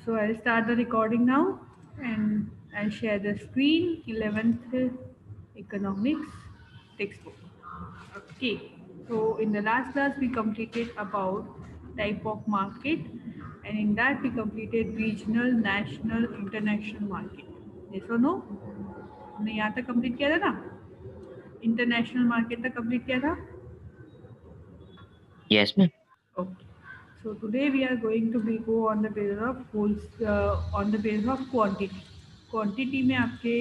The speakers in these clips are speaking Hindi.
So I'll start the recording now and I'll share the screen. 11th Economics textbook. Okay. So in the last class we completed about type of market, and in that we completed regional, national, international market. Yes or no? हमने यहाँ तक कंप्लीट किया था ना? इंटरनेशनल मार्केट तक कंप्लीट किया था. Yes, ma'am. Okay. So today we are going to be go on the basis of on the basis of quantity. Quantity में आपके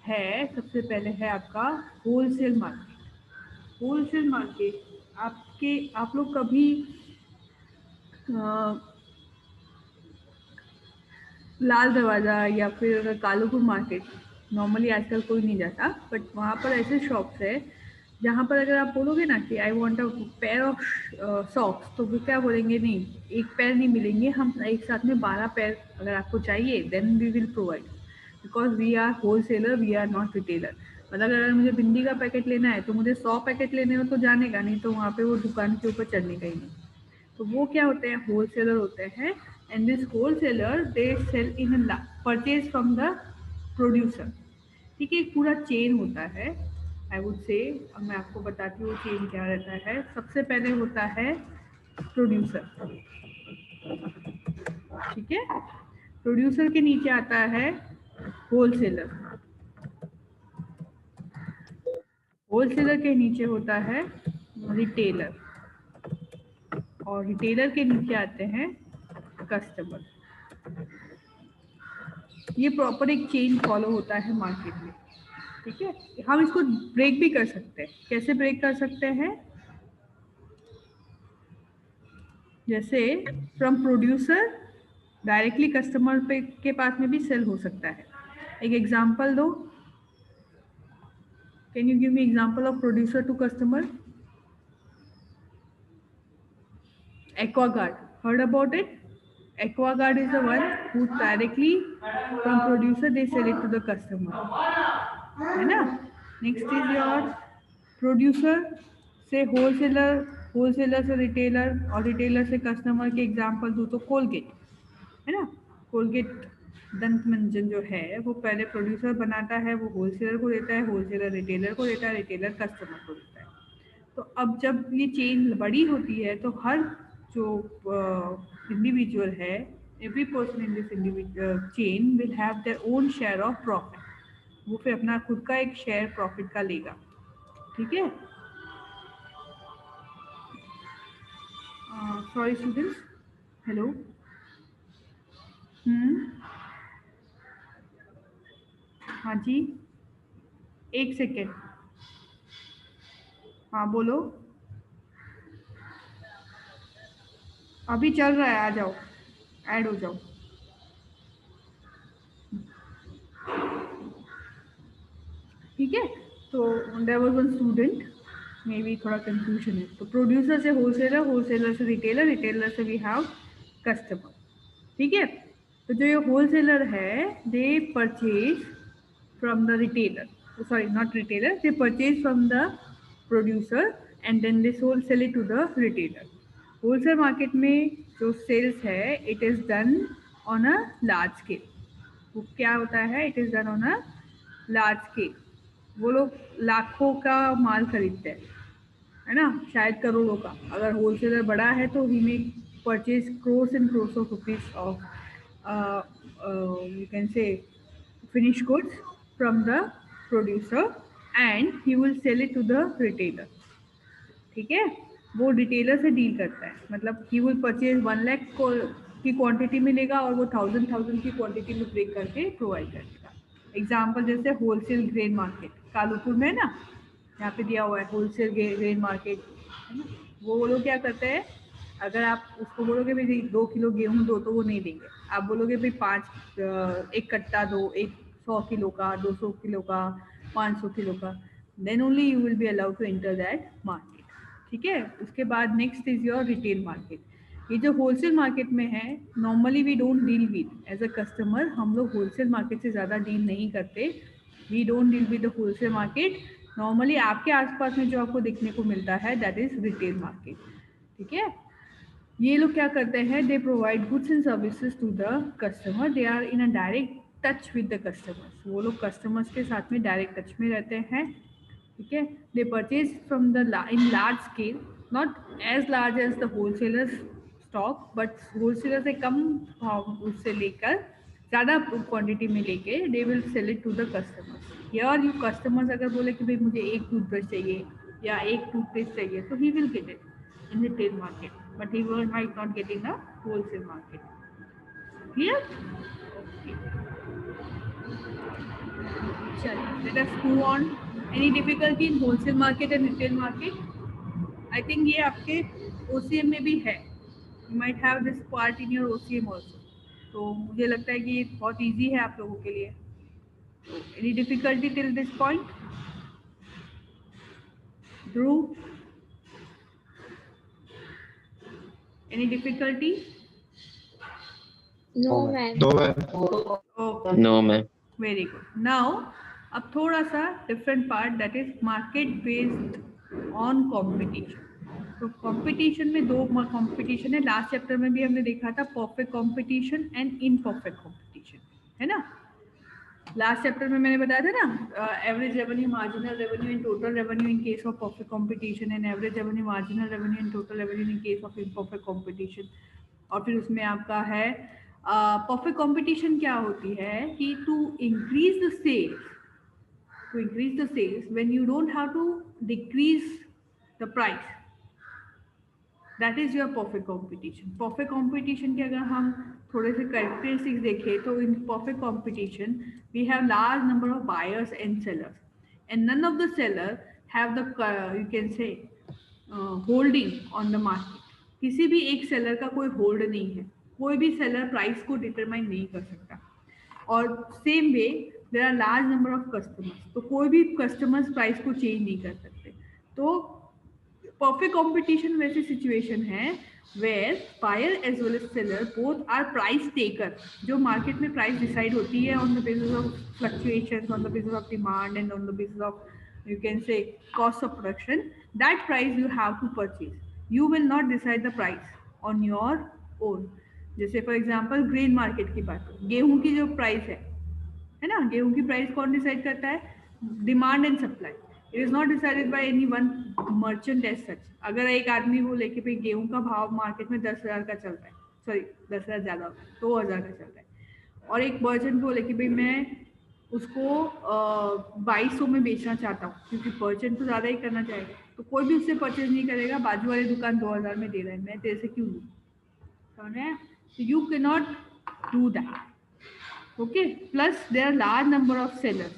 है सबसे पहले है आपका होलसेल मार्केट. होलसेल मार्केट आपके आप लोग कभी लाल दरवाज़ा या फिर कालूपुर मार्केट, नॉर्मली आजकल कोई नहीं जाता, बट वहाँ पर ऐसे शॉप्स है जहाँ पर अगर आप बोलोगे ना कि I want a pair of socks, तो वो क्या बोलेंगे, नहीं एक पैर नहीं मिलेंगे, हम एक साथ में 12 पैर अगर आपको चाहिए then we will provide, because we are wholesaler, we are not retailer. मतलब अगर मुझे भिंडी का पैकेट लेना है तो मुझे 100 पैकेट लेने हो तो जाने का, नहीं तो वहाँ पे वो दुकान के ऊपर चढ़ने का ही नहीं. तो वो क्या होते हैं, होल सेलर होते हैं. And this wholesaler they sell in purchase from the producer. ठीक है, एक पूरा चेन होता है. आई वुड से, अब मैं आपको बताती हूँ चेन क्या रहता है. सबसे पहले होता है प्रोड्यूसर. ठीक है, प्रोड्यूसर के नीचे आता है होलसेलर. होलसेलर के नीचे होता है रिटेलर, और रिटेलर के नीचे आते हैं कस्टमर. ये प्रॉपर एक चेन फॉलो होता है मार्केट में. ठीक है, हम इसको ब्रेक भी कर सकते हैं. कैसे ब्रेक कर सकते हैं? जैसे फ्रॉम प्रोड्यूसर डायरेक्टली कस्टमर पे के पास में भी सेल हो सकता है. एक एग्जांपल दो. Can you give me example of producer to customer? Aquaguard, heard about it? Aquaguard is the one who directly from producer they sell it to the customer, है ना. नेक्स्ट इज योर प्रोड्यूसर से होलसेलर, होलसेलर से रिटेलर, और रिटेलर से कस्टमर के एग्जांपल दूँ तो कोलगेट, है ना. कोलगेट दंत मंजन जो है वो पहले प्रोड्यूसर बनाता है, वो होलसेलर को देता है, होलसेलर रिटेलर को देता है, रिटेलर कस्टमर को देता है. तो अब जब ये चेन बड़ी होती है तो हर जो इंडिविजुअल है, every person in this individual chain will have their own share of profit. वो फिर अपना खुद का एक शेयर प्रॉफिट का लेगा. ठीक है. Sorry students, hello. हाँ जी, एक सेकेंड. हाँ बोलो, अभी चल रहा है, आ जाओ, ऐड हो जाओ. ठीक है. तो there was one student, maybe थोड़ा कंफ्यूजन है. तो प्रोड्यूसर से होलसेलर, होलसेलर से रिटेलर, रिटेलर से वी हैव कस्टमर. ठीक है. तो जो ये होलसेलर है they purchase from the retailer, sorry not retailer, they purchase from the producer and then they sell it to the retailer. Wholesale market में जो सेल्स है it is done on a large scale. वो क्या होता है, it is done on a large scale. वो लोग लाखों का माल खरीदते हैं, है ना, शायद करोड़ों का. अगर होलसेलर बड़ा है तो he may purchase crores and crores of rupees of you can say finish goods from the producer and he will sell it to the retailer. ठीक है. वो रिटेलर से डील करता है, मतलब ही विल परचेज 1 लाख की क्वांटिटी में लेगा और वो 1000 की क्वांटिटी में ब्रेक करके प्रोवाइड करेगा. एग्जाम्पल जैसे होलसेल ग्रेन मार्केट कालूपुर में ना, यहाँ पे दिया हुआ है होलसेल ग्रेन मार्केट, है ना. वो लोग क्या करते हैं, अगर आप उसको बोलोगे भाई 2 किलो गेहूँ दो तो वो नहीं देंगे. आप बोलोगे भाई 1 कट्टा दो, एक 100 किलो का, 200 किलो का, 500 किलो का, then only you will be allowed to enter that market. ठीक है. उसके बाद next is your retail market. ये जो होलसेल मार्केट में है, normally we don't deal with as a customer. हम लोग होलसेल मार्केट से ज़्यादा डील नहीं करते. We don't deal with the wholesale market. Normally आपके आसपास में जो आपको देखने को मिलता है दैट इज रिटेल मार्केट. ठीक है. ये लोग क्या करते हैं, they provide goods and services to the customer, they are in a direct touch with the customers, वो लोग कस्टमर्स के साथ में डायरेक्ट टच में रहते हैं, ठीक है। They purchase from the in large scale, not as large as the wholesalers stock, but wholesaler से कम उससे लेकर ज़्यादा क्वांटिटी में लेके they will sell it to the customers. Here you customers अगर बोले कि भाई मुझे एक टूथब्रश चाहिए या एक टूथपेस्ट चाहिए, तो he will get it in retail market, but he will might not get in the wholesale market. Clear? Okay. Chalo, let us move on. Any difficulty in wholesale market and retail market? I think ये आपके OCM में भी है. You might have this part in your OCM also. तो मुझे लगता है कि ये बहुत easy है आप लोगों के लिए. So, any difficulty till this point? Dhruv? Any difficulty? No, ma'am. No, ma'am. Okay. No, ma'am. Very good. Now अब थोड़ा सा different part, that is market based on competition. तो कंपटीशन में दो कंपटीशन है, लास्ट चैप्टर में भी हमने देखा था, perfect competition and imperfect competition, है ना। लास्ट चैप्टर में मैंने बताया था ना, average revenue, marginal revenue and total revenue in case of perfect competition, and average revenue, marginal revenue and total revenue in case of imperfect competition. और फिर उसमें आपका है परफेक्ट कंपटीशन क्या होती है कि to increase the sales, to increase the sales when you don't have to decrease the price, that is your perfect competition. Perfect competition के अगर हम थोड़े से कैरेक्टरिस्टिक्स देखें तो in perfect competition we have large number of buyers and sellers, and none of the seller have the you can say holding on the market. किसी भी एक सेलर का कोई होल्ड नहीं है, कोई भी सेलर प्राइस को डिटरमाइन नहीं कर सकता। और same way there are large number of customers, तो कोई भी कस्टमर्स प्राइस को चेंज नहीं कर सकते। तो परफेक्ट कंपटीशन वैसी सिचुएशन है where buyer as well as seller both are price taker. जो मार्केट में प्राइस डिसाइड होती है on the basis of fluctuations, on the basis of demand and on the basis of you can say cost of production, that price you have to purchase. You will not decide the price on your own. जैसे फॉर एग्जांपल ग्रेन मार्केट की बात करें, गेहूं की जो प्राइस है ना, गेहूं की प्राइस कौन डिसाइड करता है? Demand and supply. It is not decided by any one merchant as such. अगर एक आदमी बोले कि भाई गेहूं का भाव मार्केट में 10,000 का चल रहा है, सॉरी 10,000 ज़्यादा होता है, 2,000 का चल रहा है, और एक मर्चेंट बोले कि भाई मैं उसको 2,200 में बेचना चाहता हूँ, क्योंकि परचेंट तो ज़्यादा ही करना चाहेगा, तो कोई भी उससे परचेज नहीं करेगा। बाजू वाली दुकान 2,000 में दे रहा है, मैं तेरे से क्यों लूँ? समझ में? So you cannot do that. Okay. Plus there are large number of sellers,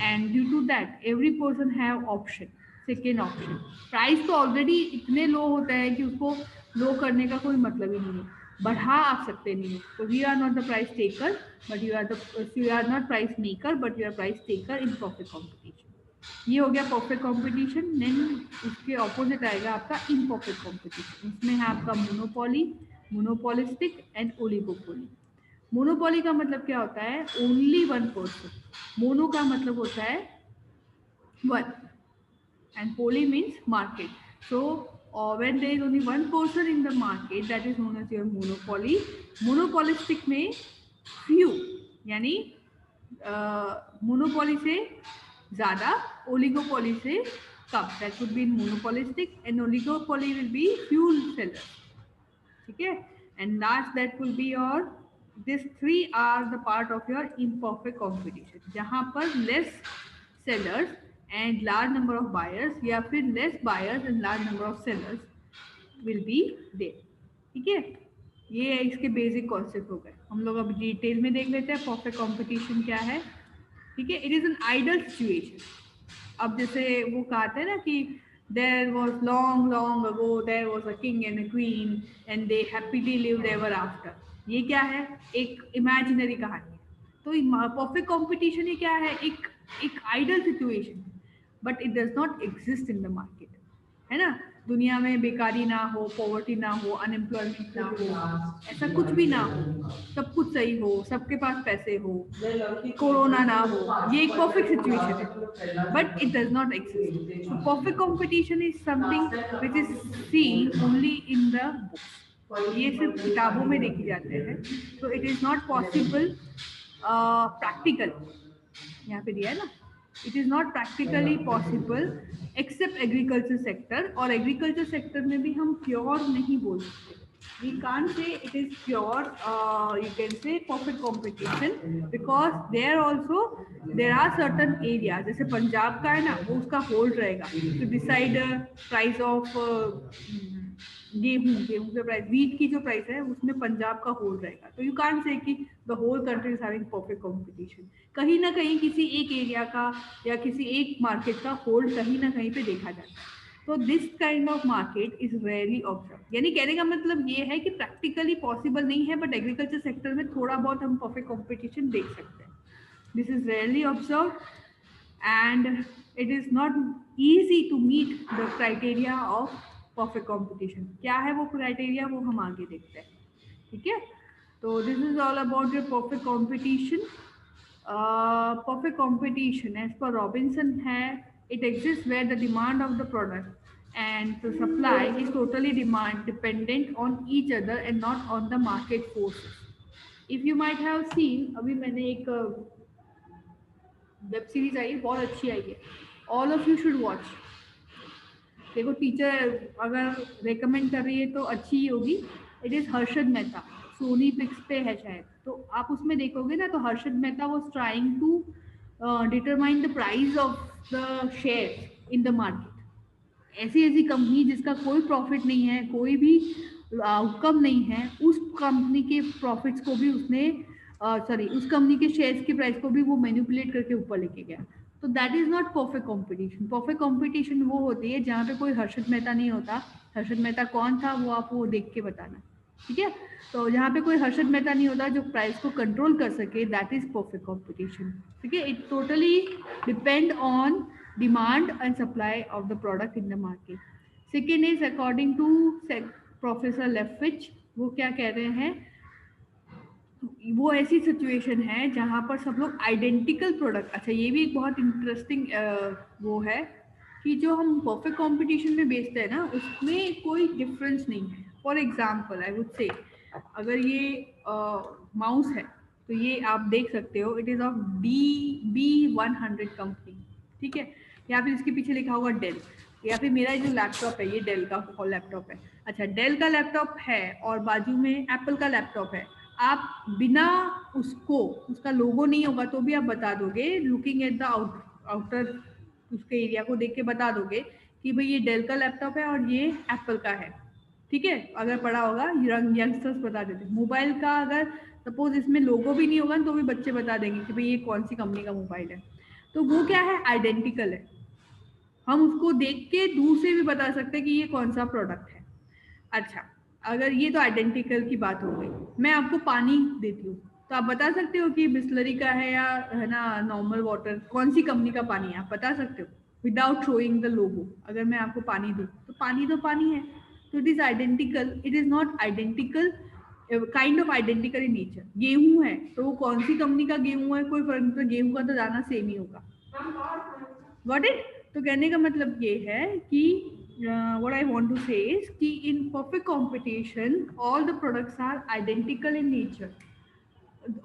and due to that every person have option, second option. Price तो already इतने लो होता है कि उसको लो करने का कोई मतलब ही नहीं है, बढ़ा आप सकते नहीं हो। तो we are not the price taker, but you are not price maker, but you are price taker in perfect competition. ये हो गया परफेक्ट कंपटीशन। देन उसके ऑपोजिट आएगा आपका इम्परफेक्ट कंपटीशन। इसमें है आपका monopoly, monopolistic and oligopoly. Monopoly का मतलब क्या होता है? Only one person. मोनो का मतलब होता है one, and poly means market. So when there is only one person in the market, that is known as your monopoly. Monopolistic में few, यानी मोनोपोली से ज़्यादा, ओलिगोपोली से कम, that would be in monopolistic, and oligopoly will be few sellers, ठीक है। and last that will be your, these three are the part of your imperfect competition, जहाँ पर less sellers and large number of buyers, या फिर less buyers and large number of sellers will be there, ठीक है। ये इसके बेसिक कॉन्सेप्ट हो गए। हम लोग अब डिटेल में देख लेते हैं परफेक्ट कंपटीशन क्या है, ठीक है। It is an ideal situation. अब जैसे वो कहते हैं ना कि there was long long ago there was a king and a queen and they happily lived ever after. ये क्या है? एक इमेजिनरी कहानी है। तो परफेक्ट कंपटीशन ये क्या है? एक ideal situation, but it does not exist in the market, है ना। दुनिया में बेकारी ना हो, पॉवर्टी ना हो, अनएम्प्लॉयमेंट ना हो, ऐसा कुछ भी ना हो, सब कुछ सही हो, सबके पास पैसे हो, कोरोना ना हो, ये एक परफेक्ट सिचुएशन है, but it does not exist. So perfect competition is something which is seen only in the books, ये सिर्फ किताबों में देखे जाते हैं, तो it is not possible practical, यहाँ पे दिया है ना, it is not practically possible except agriculture sector, और एग्रीकल्चर सेक्टर में भी हम प्योर नहीं बोल सकते, we can't say it is pure, you can say perfect competition, because there also there are certain areas, जैसे पंजाब का है ना, वो उसका होल्ड रहेगा to decide price of गेहूं के प्राइस, वीट की जो प्राइस है उसमें पंजाब का होल्ड रहेगा, तो यू कांट से कि the whole country is having perfect competition, कहीं ना कहीं किसी एक एरिया का या किसी एक मार्केट का होल्ड कहीं ना कहीं पे देखा जाता है, तो this kind of market is rarely observe, यानी कहने का मतलब ये है कि प्रैक्टिकली पॉसिबल नहीं है, बट एग्रीकल्चर सेक्टर में थोड़ा बहुत हम परफेक्ट कंपटीशन देख सकते हैं, this is rarely observe and it is not easy to meet the criteria of perfect competition. क्या है वो criteria, वो हम आगे देखते हैं, ठीक है। तो this is all about your perfect competition. Perfect competition as per Robinson है, it exists where the demand of the product and the supply is totally demand dependent on each other and not on the market forces. If you might have seen, अभी मैंने एक वेब सीरीज आई है, बहुत अच्छी आई है, all of you should watch. देखो टीचर अगर रेकमेंड कर रही है तो अच्छी ही होगी, it is Harshad Mehta, Sony Pix पे है शायद, तो आप उसमें देखोगे ना, तो Harshad Mehta was trying to determine the price of the share in the market, ऐसी ऐसी कंपनी जिसका कोई प्रॉफिट नहीं है, कोई भी आउटकम नहीं है, उस कंपनी के प्रॉफिट्स को भी उसने सॉरी उस कंपनी के शेयर्स की प्राइस को भी वो मैनिपुलेट करके ऊपर लेके गया, तो that is not perfect competition. Perfect competition वो होती है जहाँ पे कोई हर्षद मेहता नहीं होता, हर्षद मेहता कौन था वो आप वो देख के बताना, ठीक है। तो जहाँ पे कोई हर्षद मेहता नहीं होता जो प्राइस को कंट्रोल कर सके, दैट इज परफेक्ट कंपटीशन, ठीक है। It totally depend on demand and supply of the product in the market. Second is according to professor Leftwich, वो क्या कह रहे हैं, वो ऐसी सिचुएशन है जहाँ पर सब लोग आइडेंटिकल प्रोडक्ट, अच्छा ये भी एक बहुत इंटरेस्टिंग वो है कि जो हम परफेक्ट कंपटीशन में बेचते हैं ना उसमें कोई डिफरेंस नहीं है। फॉर एग्जांपल आई वुड से, अगर ये माउस है तो ये आप देख सकते हो, it is of DB100 company, ठीक है, या फिर इसके पीछे लिखा होगा डेल, या फिर मेरा जो लैपटॉप है ये डेल का लैपटॉप है, अच्छा डेल का लैपटॉप है और बाजू में एप्पल का लैपटॉप है, आप बिना उसको उसका लोगो नहीं होगा तो भी आप बता दोगे, लुकिंग एट द आउटर उसके एरिया को देख के बता दोगे कि भाई ये डेल का लैपटॉप है और ये एप्पल का है, ठीक है। अगर पढ़ा होगा, यंगस्टर्स बता देते। मोबाइल का अगर सपोज इसमें लोगो भी नहीं होगा तो भी बच्चे बता देंगे कि भाई ये कौन सी कंपनी का मोबाइल है, तो वो क्या है, आइडेंटिकल है, हम उसको देख के दूर से भी बता सकते हैं कि ये कौन सा प्रोडक्ट है। अच्छा, अगर ये तो आइडेंटिकल की बात हो गई, मैं आपको पानी देती हूँ तो आप बता सकते हो कि बिस्लरी का है या है ना नॉर्मल वाटर, कौन सी कंपनी का पानी है आप बता सकते हो विदाउट शोइंग द लोगो। अगर मैं आपको पानी दूँ तो पानी है, तो it is identical, it is not identical kind of identical in nature. गेहूं है तो वो कौन सी कंपनी का गेहूं है कोई फर्क नहीं, तो गेहूं का तो दाना सेम ही होगा, गॉट इट। तो कहने का मतलब ये है कि what I want to say is कि in perfect competition all the products are identical in nature,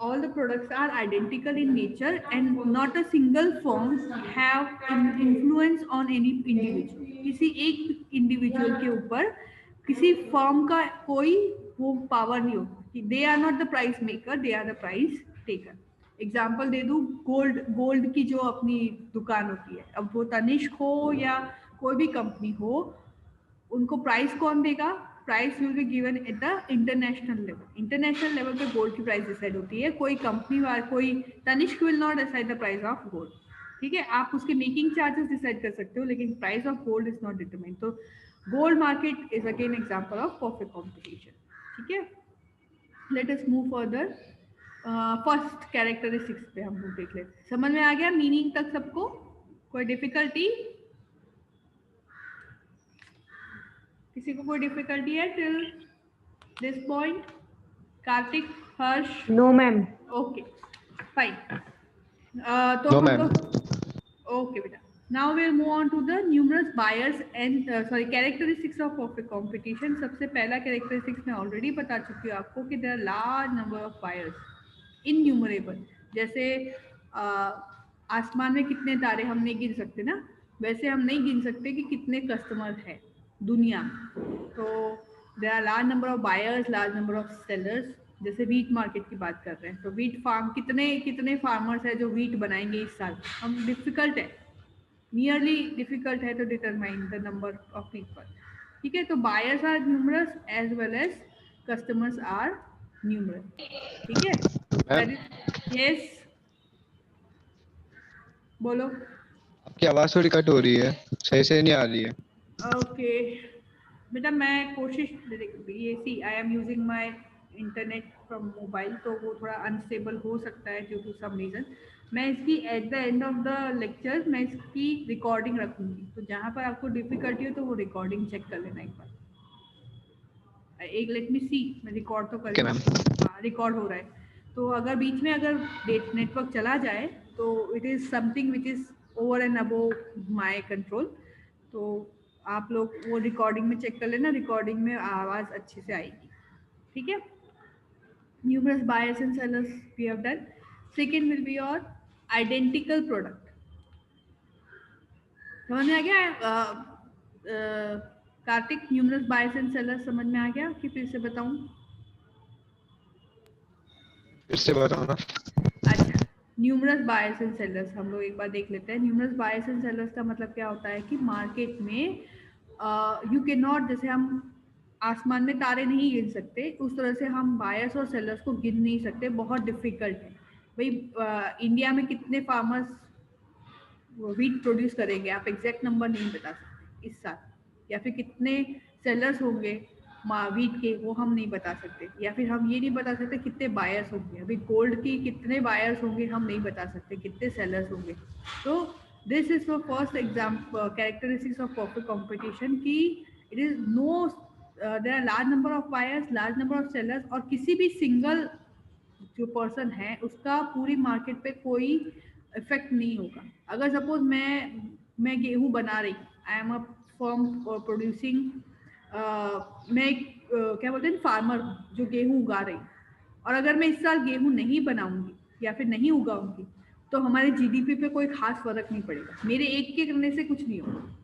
all the products are identical in nature and not a single firm have influence on any individual, किसी एक इंडिविजुअल के ऊपर किसी फर्म का कोई वो पावर नहीं होता, they are not the price maker, they are the price taker. Example दे दूँ, गोल्ड की जो अपनी दुकान होती है, अब वो तनिष्क हो या कोई भी कंपनी हो, उनको प्राइस कौन देगा, price will be given at the international level, international level पे गोल्ड की प्राइस डिसाइड होती है, कोई कंपनी वाला कोई Tanishq will not decide the price of gold, ठीक है। आप उसके मेकिंग चार्जेस डिसाइड कर सकते हो लेकिन price of gold is not determined, तो gold market is again example of perfect competition, ठीक है। Let us move further, first characteristics पे हम लोग देख लेते हैं, समझ में आ गया मीनिंग तक सबको, कोई डिफिकल्टी, किसी को कोई डिफिकल्टी है till this point? Kartik, Harsh, no ma'am. Okay fine. तो नो हम मैम। लोग ओके बेटा, Now we'll move on to the numerous buyers and characteristics of perfect competition. सबसे पहला characteristics मैं already बता चुकी हूँ आपको कि there are large number of buyers, innumerable. जैसे आसमान में कितने तारे हम नहीं गिन सकते ना, वैसे हम नहीं गिन सकते कि कितने कस्टमर है दुनिया में. तो there are large number of buyers, large number of sellers. जैसे वीट मार्केट की बात कर रहे हैं तो वीट फार्म कितने कितने फार्मर्स है जो वीट बनाएंगे इस साल, हम डिफिकल्ट है, नियरली डिफिकल्ट है to determine the number of people. ठीक है, तो buyers are numerous as well as customers are numerous. ठीक है, तो मैम दैट इज यस. बोलो. आपकी आवाज थोड़ी कट हो रही है, सही से नहीं आ रही है. ओके बेटा, मैं कोशिश, ये see I am using my internet from mobile, तो वो थोड़ा अनस्टेबल हो सकता है ड्यू टू सम रीज़न. मैं इसकी at the end of the lecture मैं इसकी रिकॉर्डिंग रखूँगी, तो जहाँ पर आपको डिफिकल्टी हो तो वो रिकॉर्डिंग चेक कर लेना एक बार. एक लेट मी सी, मैं रिकॉर्ड तो कर ओके ही मैम. रही हूँ. हाँ, रिकॉर्ड हो रहा है. तो अगर बीच में अगर नेटवर्क चला जाए तो it is something which is over and above my control. तो आप लोग वो रिकॉर्डिंग में चेक कर लेना, रिकॉर्डिंग में आवाज़ अच्छे से आएगी. ठीक है. Numerous buyers and sellers we have done. Second will be your identical product. समझ में आ गया Kartik? Numerous buyers and sellers समझ में आ गया कि फिर से बताऊं? फिर से बताओ ना. अच्छा, न्यूमरस बायर्स एंड सेलर्स हम लोग एक बार देख लेते हैं. न्यूमरस बायर्स एंड सेलर्स का मतलब क्या होता है कि मार्केट में यू कैन नॉट, जैसे हम आसमान में तारे नहीं गिन सकते उस तरह से हम बायर्स और सेलर्स को गिन नहीं सकते, बहुत डिफिकल्ट है. भाई इंडिया में कितने फार्मर्स वीट प्रोड्यूस करेंगे, आप एग्जैक्ट नंबर नहीं बता सकते इस साल, या फिर कितने सेलर्स होंगे वीट के वो हम नहीं बता सकते, या फिर हम ये नहीं बता सकते कितने बायर्स होंगे. अभी गोल्ड की कितने बायर्स होंगे हम नहीं बता सकते, कितने सेलर्स होंगे. तो this is the first example characteristics of perfect competition की it is no there are large number of buyers, large number of sellers, और किसी भी सिंगल जो पर्सन है उसका पूरी मार्केट पे कोई इफेक्ट नहीं होगा. अगर सपोज मैं गेहूं बना रही, I am a form producing, मैं एक क्या बोलते हैं फार्मर जो गेहूं उगा रही, और अगर मैं इस साल गेहूं नहीं बनाऊंगी या फिर नहीं उगाऊंगी तो हमारे जीडीपी पे कोई खास फर्क नहीं पड़ेगा, मेरे एक के करने से कुछ नहीं होगा.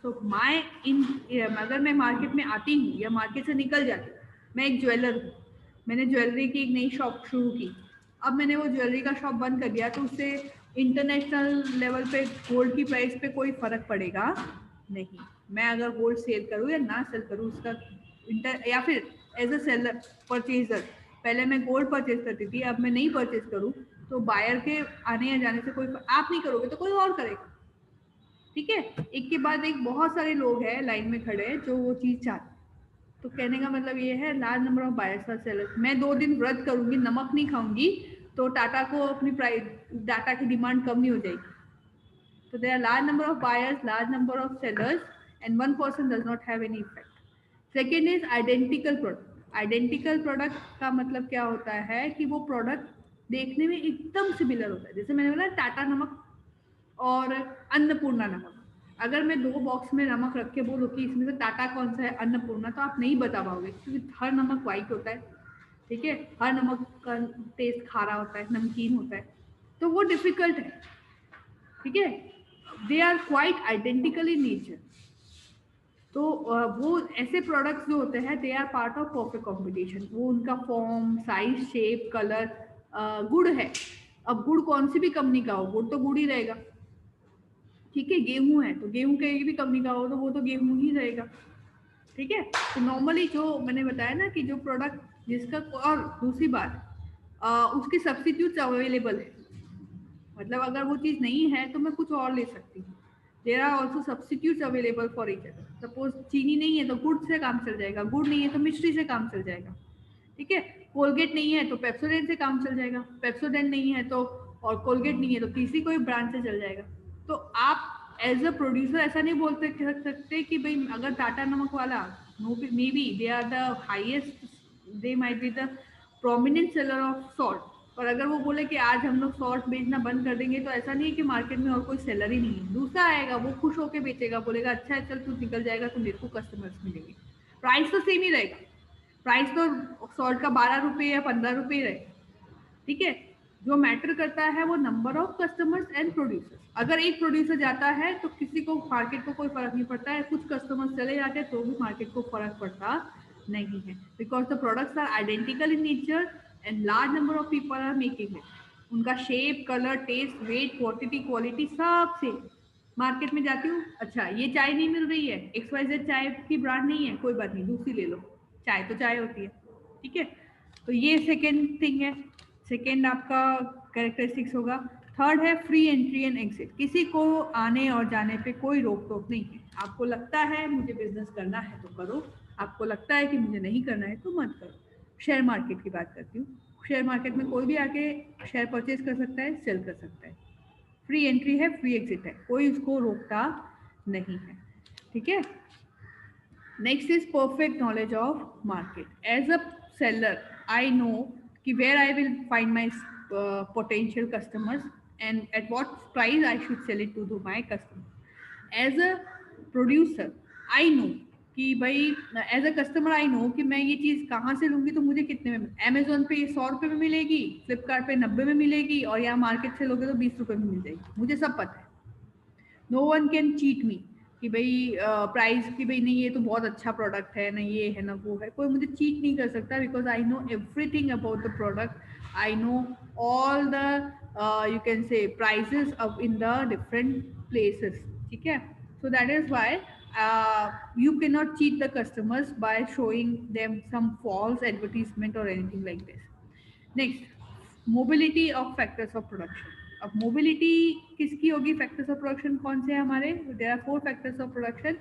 तो माय इन, अगर मैं मार्केट में आती हूँ या मार्केट से निकल जाती हूँ, मैं एक ज्वेलर हूँ, मैंने ज्वेलरी की एक नई शॉप शुरू की, अब मैंने वो ज्वेलरी का शॉप बंद कर दिया तो उससे इंटरनेशनल लेवल पे गोल्ड की प्राइस पे कोई फर्क पड़ेगा नहीं. मैं अगर गोल्ड सेल करूँ या ना सेल करूँ उसका या फिर एज अ सेलर परचेजर, पहले मैं गोल्ड परचेज करती थी, अब मैं नहीं परचेज करूँ तो बायर के आने या जाने से कोई, आप नहीं करोगे तो कोई और करेगा. ठीक है, एक के बाद एक बहुत सारे लोग हैं लाइन में खड़े हैं जो वो चीज़ चाहते हैं. तो कहने का मतलब ये है लार्ज नंबर ऑफ बायर्स और सेलर्स. मैं 2 दिन व्रत करूंगी, नमक नहीं खाऊंगी, तो टाटा को अपनी प्राइस, डाटा की डिमांड कम नहीं हो जाएगी. तो there are large number of buyers, large number of sellers, and one person does not have any effect. Second is identical product. Identical product का मतलब क्या होता है कि वो प्रोडक्ट देखने में एकदम सिमिलर होता है. जैसे मैंने बोला टाटा नमक और अन्नपूर्णा नमक, अगर मैं 2 बॉक्स में नमक रख के बोलूँ कि इसमें से टाटा कौन सा है अन्नपूर्णा, तो आप नहीं बता पाओगे क्योंकि हर नमक वाइट होता है. ठीक है, हर नमक का टेस्ट खारा होता है, नमकीन होता है, तो वो डिफिकल्ट है. ठीक है, they are quite identical in nature. तो वो ऐसे प्रोडक्ट्स जो होते हैं they are part of perfect competition. वो उनका फॉर्म, साइज, शेप, कलर, गुड़ है. अब गुड़ कौन सी भी कंपनी का हो, गुड़ तो गुड़ ही रहेगा. ठीक है, गेहूं है तो गेहूं कहीं भी कंपनी का हो तो वो तो गेहूं ही रहेगा. ठीक है, तो नॉर्मली जो मैंने बताया ना कि जो प्रोडक्ट जिसका, और दूसरी बात उसके सब्स्टिट्यूट्स अवेलेबल है, मतलब अगर वो चीज़ नहीं है तो मैं कुछ और ले सकती हूँ. There are also substitutes available for each other. Suppose चीनी नहीं है तो गुड़ से काम चल जाएगा, गुड़ नहीं है तो मिश्री से काम चल जाएगा. ठीक है, कोलगेट नहीं है तो पेप्सोडेंट से काम चल जाएगा, पेप्सोडेंट नहीं है तो, और कोलगेट नहीं है तो तीसरी कोई ब्रांड से चल जाएगा. तो आप एज अ प्रोड्यूसर ऐसा नहीं बोलते सकते कि भाई अगर टाटा नमक वाला, maybe they are the highest, they might be the prominent seller of salt, और अगर वो बोले कि आज हम लोग शॉर्ट बेचना बंद कर देंगे, तो ऐसा नहीं है कि मार्केट में और कोई सेलर ही नहीं है, दूसरा आएगा, वो खुश होकर बेचेगा, बोलेगा अच्छा है चल तू निकल जाएगा तो मेरे को कस्टमर्स मिलेंगे। प्राइस तो सेम ही रहेगा, प्राइस तो शॉर्ट का 12 रुपये या 15 रुपये रहेगा, ठीक है। जो मैटर करता है वो number of customers and producers. अगर एक प्रोड्यूसर जाता है तो किसी को मार्केट को कोई फर्क नहीं पड़ता है, कुछ कस्टमर्स चले जाते हैं तो भी मार्केट को फर्क पड़ता नहीं है, because the products are identical in nature and large number of people are making it. उनका shape, colour, taste, weight, quantity, quality सब सेम। मार्केट में जाती हूँ, अच्छा ये चाय नहीं मिल रही है, XYZ चाय की ब्रांड नहीं है, कोई बात नहीं दूसरी ले लो, चाय तो चाय होती है, ठीक है। तो ये सेकेंड थिंग है, सेकेंड आपका कैरेक्टरिस्टिक्स होगा। थर्ड है फ्री एंट्री एंड एग्जिट। किसी को आने और जाने पे कोई रोक टोक नहीं है। आपको लगता है मुझे बिजनेस करना है तो करो, आपको लगता है कि मुझे नहीं करना है तो मत करो। शेयर मार्केट की बात करती हूँ, शेयर मार्केट में कोई भी आके शेयर परचेज कर सकता है, सेल कर सकता है, फ्री एंट्री है, फ्री एग्जिट है, कोई उसको रोकता नहीं है, ठीक है। Next is perfect knowledge of market. As a seller, I know कि where I will find my potential customers and at what price I should sell it to my customer. As a producer, I know कि भाई as a customer I know कि मैं ये चीज़ कहाँ से लूँगी तो मुझे कितने में, अमेजोन पे 100 रुपये में मिलेगी, फ्लिपकार्ट पे 90 में मिलेगी, और यहाँ मार्केट से लोगे तो 20 रुपये में मिल जाएगी, मुझे सब पता है। No one can cheat me कि भाई प्राइस की भाई नहीं ये तो बहुत अच्छा प्रोडक्ट है, ना ये है ना वो है, कोई मुझे चीट नहीं कर सकता, because I know everything about the product, I know all the you can say prices of in the different places, ठीक है। So that is why you cannot cheat the customers by showing them some false advertisement or anything like this. Next, mobility of factors of production. अब मोबिलिटी किसकी होगी, फैक्टर्स ऑफ प्रोडक्शन कौन से हैं हमारे, there are 4 factors of production,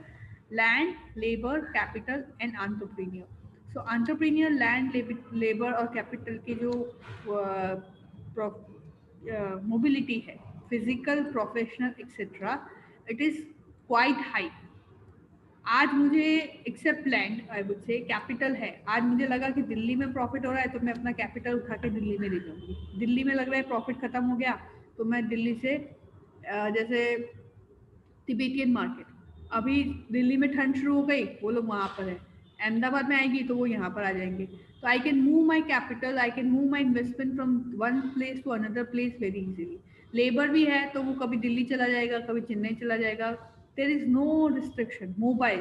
land, labour, capital and entrepreneur. So entrepreneur, land, labour और कैपिटल के जो मोबिलिटी है, physical, professional etcetera, it is quite high. आज मुझे except land I would say capital है, आज मुझे लगा कि दिल्ली में प्रॉफिट हो रहा है तो मैं अपना कैपिटल उठा के दिल्ली में ले जाऊंगी, दिल्ली में लग रहा है प्रॉफिट खत्म हो गया तो मैं दिल्ली से जैसे तिबेटियन मार्केट, अभी दिल्ली में ठंड शुरू हो गई, वो लोग वहाँ पर है, अहमदाबाद में आएगी तो वो यहाँ पर आ जाएंगे, तो I can move my capital, I can move my investment from one place to another place very easily. Labour भी है तो वो कभी दिल्ली चला जाएगा, कभी चेन्नई चला जाएगा, there is no restriction. Mobile,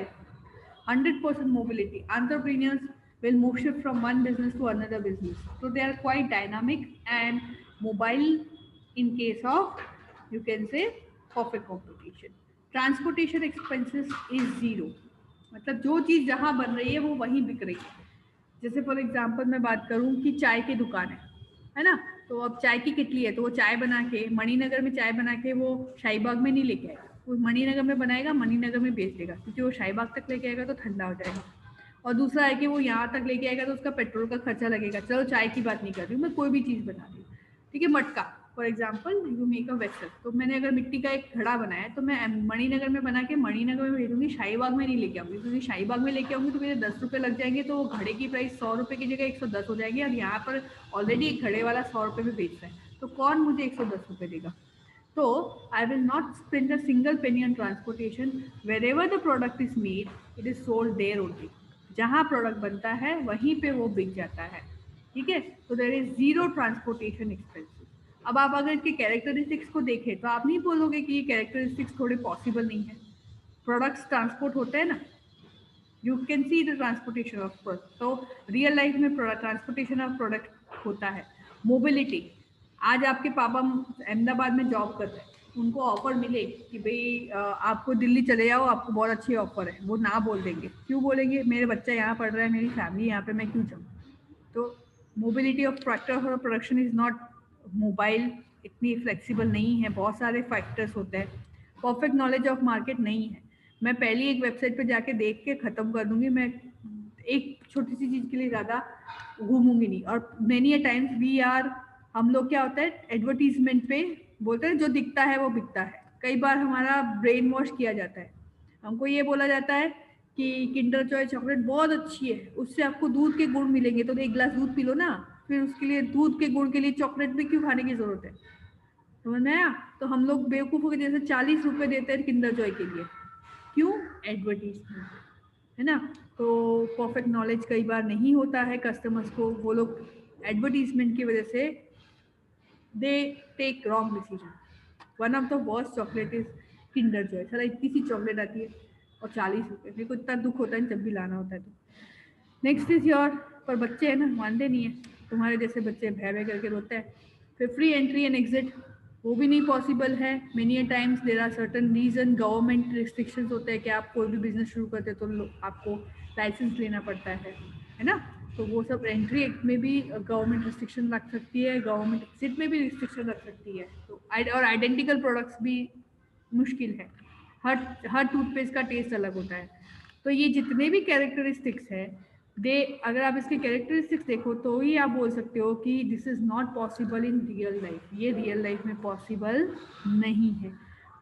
100% mobility. Entrepreneurs will move shift from one business to another business, so they are quite dynamic and mobile in case of, you can say, perfect competition. Transportation expenses is zero. मतलब जो चीज़ जहाँ बन रही है वो वहीं बिक रही है। जैसे फॉर एग्जांपल मैं बात करूँ कि चाय की दुकान है ना, तो अब चाय की किटली है तो वो चाय बना के मणिनगर में चाय बना के वो शाहीबाग में नहीं लेके आएगा, वो मणिनगर में बनाएगा, मणिनगर में बेच देगा, क्योंकि वो शाहीबाग तक लेके आएगा तो ठंडा हो जाएगा। और दूसरा है कि वो यहाँ तक लेके आएगा तो उसका पेट्रोल का खर्चा लगेगा। चलो चाय की बात नहीं कर रही हूँ मैं, कोई भी चीज़ बना रही हूँ, ठीक है। मटका for example you make a vessel, तो मैंने अगर मिट्टी का एक घड़ा बनाया तो मैं मणिनगर में बना के मणिनगर में भेजूंगी, शाहीबाग में नहीं लेके आऊँगी, क्योंकि शाहीबाग में लेके आऊँगी तो मेरे 10 रुपये लग जाएंगे, तो वो घड़े की प्राइस 100 रुपये की जगह 110 हो जाएगी, और यहाँ पर ऑलरेडी एक घड़े वाला 100 रुपये में बेच रहा है, तो कौन मुझे 110 रुपये देगा। So I will not spend a single penny on transportation. Wherever the product is made, it is sold there only. जहाँ प्रोडक्ट बनता है वहीं पे वो बिक जाता है, ठीक है। तो there is zero transportation expenses. अब आप अगर इसके कैरेक्टरिस्टिक्स को देखें तो आप नहीं बोलोगे कि ये कैरेक्टरिस्टिक्स थोड़े पॉसिबल नहीं है। प्रोडक्ट्स ट्रांसपोर्ट होते हैं ना, you can see the transportation of product, तो रियल लाइफ में ट्रांसपोर्टेशन ऑफ प्रोडक्ट होता है। मोबिलिटी, आज आपके पापा अहमदाबाद में जॉब कर रहे हैं, उनको ऑफर मिले कि भाई आपको दिल्ली चले जाओ, आपको बहुत अच्छी ऑफर है, वो ना बोल देंगे, क्यों बोलेंगे, मेरे बच्चा यहाँ पढ़ रहा है, मेरी फैमिली यहाँ पे, मैं क्यों जाऊँ। तो मोबिलिटी ऑफ फैक्टर और प्रोडक्शन इज नॉट मोबाइल, इतनी फ्लेक्सिबल नहीं है, बहुत सारे फैक्टर्स होते हैं। परफेक्ट नॉलेज ऑफ मार्केट नहीं है, मैं पहली एक वेबसाइट पे जाके देख के ख़त्म कर दूंगी, मैं एक छोटी सी चीज़ के लिए ज़्यादा घूमूंगी नहीं। और many a times we are, हम लोग क्या होता है एडवर्टीजमेंट पे बोलते हैं जो दिखता है वो बिकता है, कई बार हमारा ब्रेन वॉश किया जाता है, हमको ये बोला जाता है कि किंडर जॉय चॉकलेट बहुत अच्छी है, उससे आपको दूध के गुण मिलेंगे, तो एक गिलास दूध पी लो ना, फिर उसके लिए दूध के गुड़ के लिए चॉकलेट भी क्यों खाने की जरूरत है? समझ में आया? तो हम लोग बेवकूफ़ों के जैसे 40 रुपए देते हैं किंडर जॉय के लिए, क्यों? एडवर्टीजमेंट, है ना? तो परफेक्ट नॉलेज कई बार नहीं होता है कस्टमर्स को, वो लोग एडवर्टीजमेंट की वजह से they take wrong decision. One of the worst chocolate is Kinder Joy. साला इतनी सी चॉकलेट आती है और 40 रुपये, मेरे को इतना दुख होता है जब भी लाना होता है तो। नेक्स्ट इज योर, पर बच्चे हैं ना, मानते नहीं है, तुम्हारे जैसे बच्चे भय भय करके रोते हैं। फिर फ्री एंट्री एंड एग्जिट, वो भी नहीं पॉसिबल है। Many times there are certain reason, government restrictions होते हैं कि आप कोई भी बिजनेस शुरू करते हो तो आपको लाइसेंस लेना पड़ता है ना? तो वो सब एंट्री एक्ट में भी गवर्नमेंट रिस्ट्रिक्शन रख सकती है, गवर्नमेंट एग्जिट में भी रिस्ट्रिक्शन रख सकती है। तो और आइडेंटिकल प्रोडक्ट्स भी मुश्किल है, हर हर टूथपेस्ट का टेस्ट अलग होता है। तो ये जितने भी कैरेक्टरिस्टिक्स है, दे, अगर आप इसके कैरेक्टरिस्टिक्स देखो तो ही आप बोल सकते हो कि this is not possible in real life, ये रियल लाइफ में पॉसिबल नहीं है।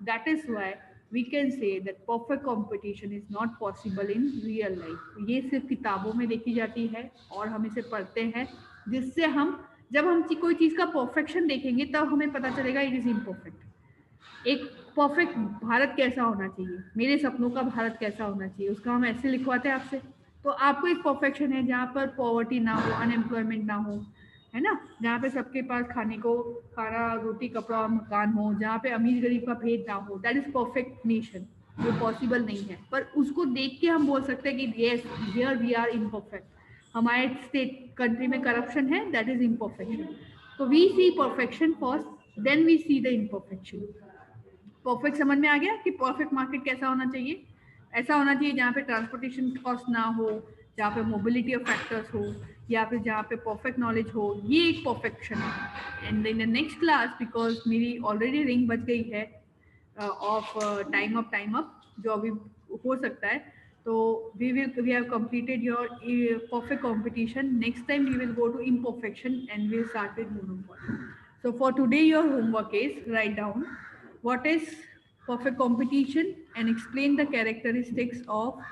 That is why we can say that perfect competition is not possible in real life. ये सिर्फ किताबों में देखी जाती है और हम इसे पढ़ते हैं, जिससे हम, जब हम कोई चीज़ का परफेक्शन देखेंगे तब हमें पता चलेगा इट इज़ इम्परफेक्ट। एक परफेक्ट भारत कैसा होना चाहिए, मेरे सपनों का भारत कैसा होना चाहिए, उसका हम ऐसे लिखवाते हैं आपसे। तो आपको एक परफेक्शन है जहाँ पर पॉवर्टी ना हो, अनएम्प्लॉयमेंट ना हो, है ना? जहाँ पे सबके पास खाने को, खाना, रोटी, कपड़ा और मकान हो, जहाँ पे अमीर गरीब का भेद ना हो, दैट इज परफेक्ट नेशन। वो पॉसिबल नहीं है, पर उसको देख के हम बोल सकते हैं कि yes, here we are imperfect. हमारे स्टेट कंट्री में करप्शन है, दैट इज इम्परफेक्शन। तो we see perfection first, then we see the imperfection. Perfect समझ में आ गया कि परफेक्ट मार्केट कैसा होना चाहिए? ऐसा होना चाहिए जहाँ पे ट्रांसपोर्टेशन कॉस्ट ना हो, जहाँ पे मोबिलिटी ऑफ फैक्टर्स हो, या फिर जहाँ पे परफेक्ट नॉलेज हो। ये एक परफेक्शन है। And in the next class, because मेरी ऑलरेडी रिंग बज गई है ऑफ टाइम अप, जो अभी हो सकता है, तो we have completed your perfect competition. Next time we will go to imperfection and we'll start with monopoly. So for today your homework is write down what is perfect competition and explain the characteristics of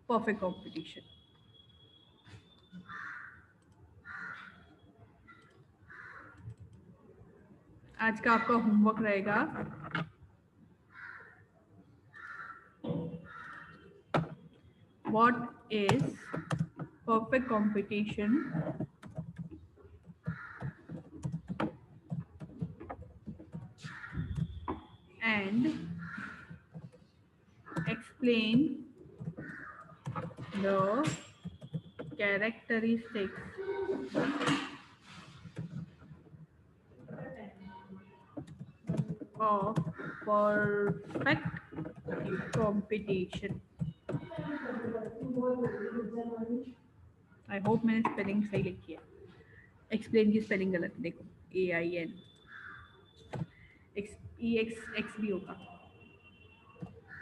perfect competition. आज का आपका होमवर्क रहेगा what is perfect competition and explain the characteristics of perfect competition. I hope मैंने स्पेलिंग सही लिखी है। एक्सप्लेन की स्पेलिंग गलत है, देखो AIN EX भी होगा,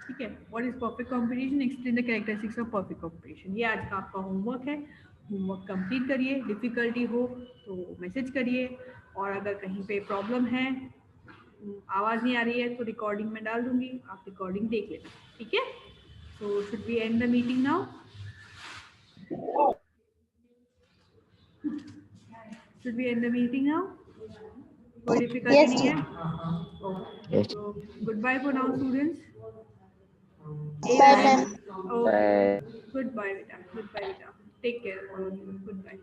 ठीक है? What is perfect competition, explain the characteristics of perfect competition. ये आज का आपका होमवर्क है। होमवर्क कंप्लीट करिए, डिफिकल्टी हो तो मैसेज करिए, और अगर कहीं पे प्रॉब्लम है, आवाज़ नहीं आ रही है, तो रिकॉर्डिंग में डाल दूंगी, आप रिकॉर्डिंग देख लेना, ठीक है? So should we end the meeting now? Should we end the meeting now? कोई डिफिकल्टी Yes, नहीं teacher. है? ओके, तो good bye for now students. Bye, ma'am. Okay, good bye बेटा, गुड बाय बेटा, टेक केयर, गुड बाय।